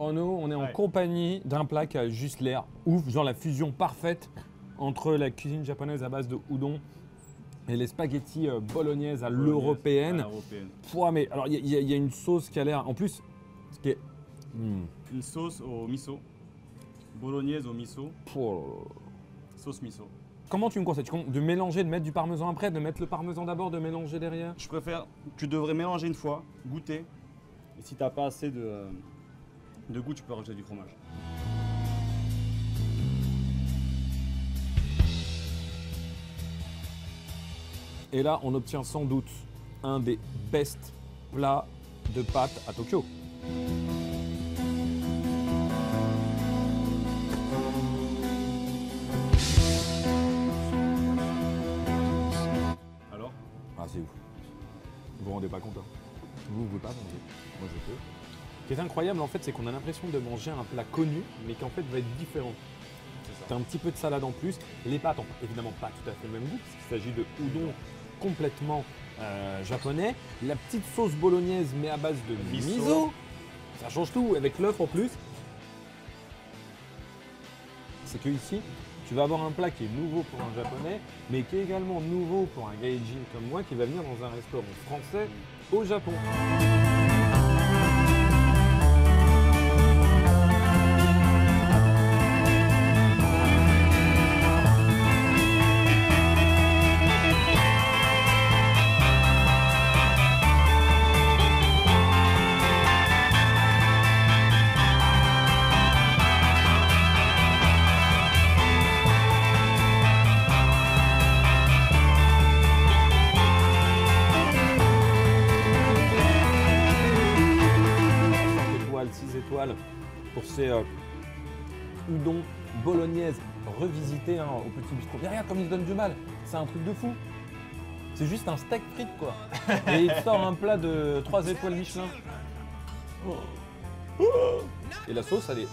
Renaud, on est en compagnie d'un plat qui a juste l'air ouf, genre la fusion parfaite entre la cuisine japonaise à base de udon et les spaghettis bolognaises à l'européenne. Pouah, mais alors il y a une sauce qui a l'air, en plus, ce qui est... Une sauce au miso, bolognaise au miso, sauce miso. Comment tu me conseilles? De mélanger, de mettre du parmesan après, de mettre le parmesan d'abord, de mélanger derrière? Je préfère, tu devrais mélanger une fois, goûter, et si t'as pas assez de goût, tu peux rajouter du fromage. Et là, on obtient sans doute un des best plats de pâtes à Tokyo. Alors? Ah, c'est ouf. Vous vous rendez pas compte, hein. Vous pouvez pas manger. Moi, je peux. Ce qui est incroyable, en fait, c'est qu'on a l'impression de manger un plat connu, mais qui en fait va être différent. T'as un petit peu de salade en plus. Les pâtes n'ont évidemment pas tout à fait le même goût, parce qu'il s'agit de udon complètement japonais. La petite sauce bolognaise, mais à base de miso. Ça change tout, avec l'œuf en plus. C'est que ici, tu vas avoir un plat qui est nouveau pour un japonais, mais qui est également nouveau pour un gaijin comme moi, qui va venir dans un restaurant français au Japon. Pour ces udon bolognaises revisités au petit bistrot. Mais regarde comme ils se donnent du mal, c'est un truc de fou. C'est juste un steak frites quoi. Et il te sort un plat de 3 étoiles Michelin. Et la sauce, elle est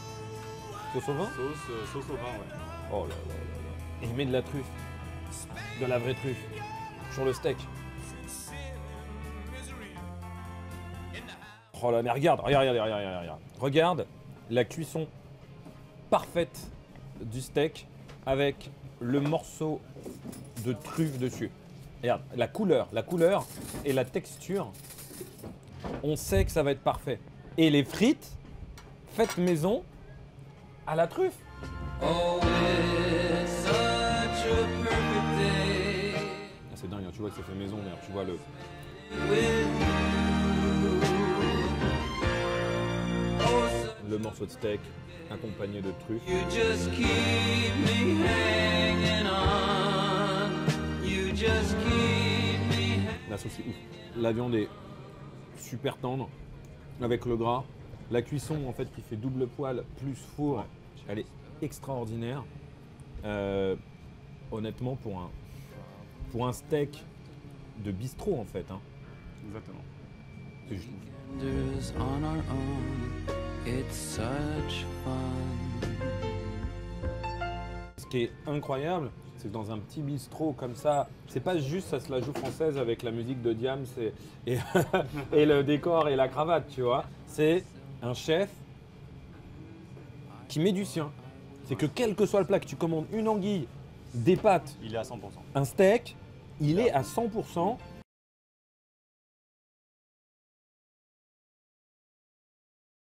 sauce au vin? Sauce au vin, ouais. Oh là là là là. Et il met de la truffe, de la vraie truffe, sur le steak. Oh là, mais regarde. Regarde la cuisson parfaite du steak avec le morceau de truffe dessus. Regarde, la couleur et la texture, on sait que ça va être parfait. Et les frites, faites maison à la truffe. Oh, c'est dingue, hein, tu vois que c'est fait maison, merde, tu vois le... Le morceau de steak accompagné de truffes. La sauce est ouf. La viande est super tendre avec le gras. La cuisson en fait qui fait double poêle plus four, elle est extraordinaire. Honnêtement pour un steak de bistrot en fait. Hein. Exactement. C'est juste ouf. It's such fun. Ce qui est incroyable, c'est que dans un petit bistrot comme ça, c'est pas juste ça se la joue française avec la musique de Diams et le décor et la cravate, tu vois. C'est un chef qui met du sien. C'est que quel que soit le plat, que tu commandes une anguille, des pâtes, il est à 100%. un steak, il est à 100%.